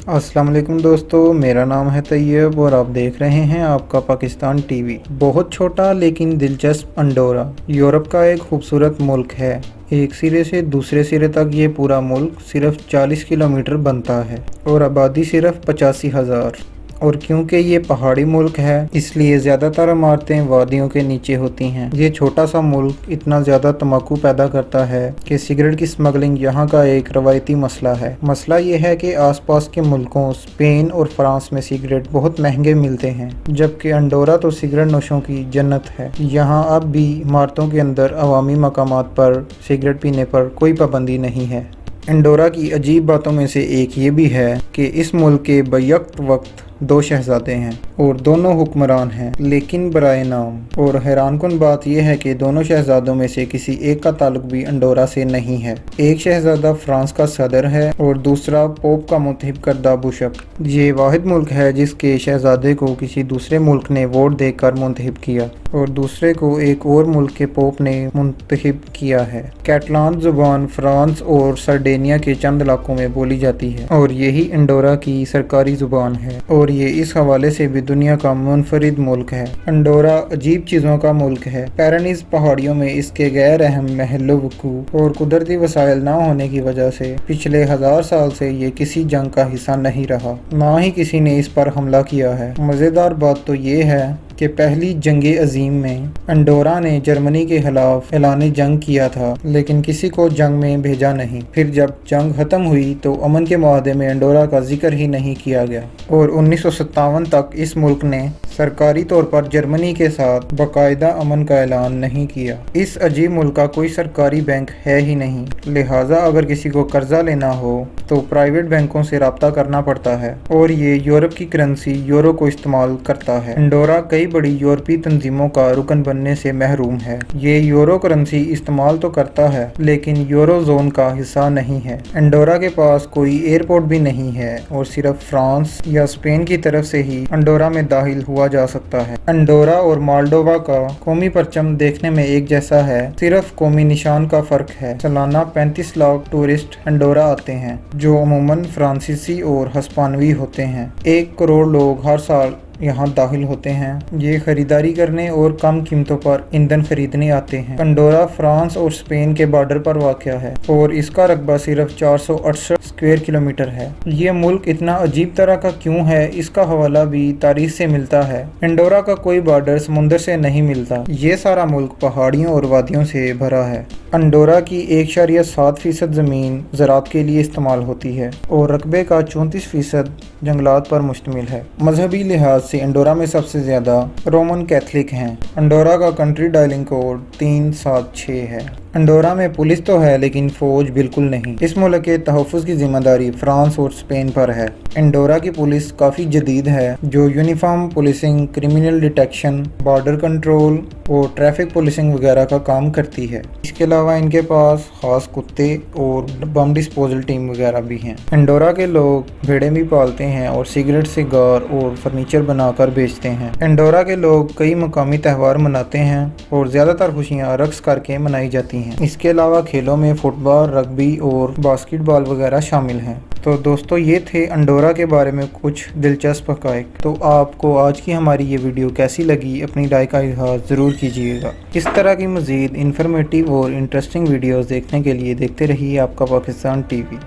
अस्सलाम वालेकुम दोस्तों, मेरा नाम है तैयब और आप देख रहे हैं आपका पाकिस्तान टीवी। बहुत छोटा लेकिन दिलचस्प अंडोरा यूरोप का एक खूबसूरत मुल्क है। एक सिरे से दूसरे सिरे तक ये पूरा मुल्क सिर्फ 40 किलोमीटर बनता है और आबादी सिर्फ 85,000। और क्योंकि ये पहाड़ी मुल्क है इसलिए ज़्यादातर इमारतें वादियों के नीचे होती हैं। ये छोटा सा मुल्क इतना ज़्यादा तम्बाकू पैदा करता है कि सिगरेट की स्मगलिंग यहाँ का एक रवायती मसला है। मसला ये है कि आसपास के मुल्कों स्पेन और फ्रांस में सिगरेट बहुत महंगे मिलते हैं, जबकि अंडोरा तो सिगरेट नोशों की जन्नत है। यहाँ अब भी इमारतों के अंदर अवामी मकामात पर सिगरेट पीने पर कोई पाबंदी नहीं है। अंडोरा की अजीब बातों में से एक ये भी है कि इस मुल्क के बैक वक्त 2 शहजादे हैं और दोनों हुक्मरान हैं, लेकिन बराए नाम। और हैरानकुन बात यह है कि दोनों शहजादों में से किसी एक का ताल्लुक भी अंडोरा से नहीं है। एक शहजादा फ्रांस का सदर है और दूसरा पोप का मुंतखब करदा बिशप। ये वाहिद मुल्क है जिसके शहजादे को किसी दूसरे मुल्क ने वोट देकर मुंतखब किया और दूसरे को एक और मुल्क के पोप ने मुंतखब किया है। कैटलान जुबान फ्रांस और सर्डेनिया के चंद इलाकों में बोली जाती है और यही अंडोरा की सरकारी जुबान है और ये इस हवाले से भी दुनिया का मुनफरिद मुल्क है। अंडोरा अजीब चीज़ों का मुल्क है। पैरानीज पहाड़ियों में इसके गैर अहम महल वकूफ और कुदरती वसाइल न होने की वजह से पिछले 1000 साल से ये किसी जंग का हिस्सा नहीं रहा, ना ही किसी ने इस पर हमला किया है। मज़ेदार बात तो ये है कि पहली जंग अजीम में अंडोरा ने जर्मनी के खिलाफ ऐलान जंग किया था, लेकिन किसी को जंग में भेजा नहीं। फिर जब जंग खत्म हुई तो अमन के मुआहदे में अंडोरा का जिक्र ही नहीं किया गया और 1957 तक इस मुल्क ने सरकारी तौर पर जर्मनी के साथ बाकायदा अमन का ऐलान नहीं किया। इस अजीब मुल्क का कोई सरकारी बैंक है ही नहीं, लिहाजा अगर किसी को कर्जा लेना हो तो प्राइवेट बैंकों से रब्ता करना पड़ता है और ये यूरोप की करेंसी यूरो को इस्तेमाल करता है। अंडोरा कई बड़ी यूरोपीय तंजीमों का रुकन बनने से महरूम है। ये यूरो करेंसी इस्तेमाल तो करता है लेकिन यूरो जोन का हिस्सा नहीं है। अंडोरा के पास कोई एयरपोर्ट भी नहीं है और सिर्फ फ्रांस या स्पेन की तरफ से ही अंडोरा में दाखिल हुआ जा सकता है। अंडोरा और मोल्डोवा का कौमी परचम देखने में एक जैसा है, सिर्फ कौमी निशान का फर्क है। सालाना 35 लाख टूरिस्ट अंडोरा आते हैं जो अमूमन फ्रांसीसी और हस्पानवी होते हैं। 1 करोड़ लोग हर साल यहाँ दाखिल होते हैं। ये खरीदारी करने और कम कीमतों पर ईंधन खरीदने आते हैं। अंडोरा फ्रांस और स्पेन के बॉर्डर पर वाक़या है और इसका रकबा सिर्फ 468 स्क्वायर किलोमीटर है। ये मुल्क इतना अजीब तरह का क्यों है, इसका हवाला भी तारीख से मिलता है। अंडोरा का कोई बॉर्डर समुंदर से नहीं मिलता। ये सारा मुल्क पहाड़ियों और वादियों से भरा है। अंडोरा की 1.7% ज़मीन ज़राअत के लिए इस्तेमाल होती है और रकबे का 34% जंगलात पर मुश्तमिल है। मजहबी लिहाज से अंडोरा में सबसे ज़्यादा रोमन कैथलिक हैं। अंडोरा का कंट्री डायलिंग कोड 376 है। अंडोरा में पुलिस तो है लेकिन फौज बिल्कुल नहीं। इस मुल्क के तहफ़्फ़ुज़ की जिम्मेदारी फ्रांस और स्पेन पर है। अंडोरा की पुलिस काफ़ी जदीद है जो uniform policing, criminal detection, border control और ट्रैफिक पुलिसिंग वगैरह का काम करती है। इसके अलावा इनके पास ख़ास कुत्ते और बम डिस्पोजल टीम वगैरह भी हैं। अंडोरा के लोग भेड़ें भी पालते हैं और सिगरेट, सिगार और फर्नीचर बनाकर बेचते हैं। अंडोरा के लोग कई मकामी त्यौहार मनाते हैं और ज़्यादातर खुशियाँ रक्स करके मनाई जाती हैं। इसके अलावा खेलों में फुटबॉल, रग्बी और बास्केटबॉल वगैरह शामिल हैं। तो दोस्तों ये थे अंडोरा के बारे में कुछ दिलचस्प हक़ाइक़। तो आपको आज की हमारी ये वीडियो कैसी लगी, अपनी राय का इज़हार ज़रूर कीजिएगा। इस तरह की मज़ीद इन्फॉर्मेटिव और इंटरेस्टिंग वीडियोज़ देखने के लिए देखते रहिए आपका पाकिस्तान टीवी।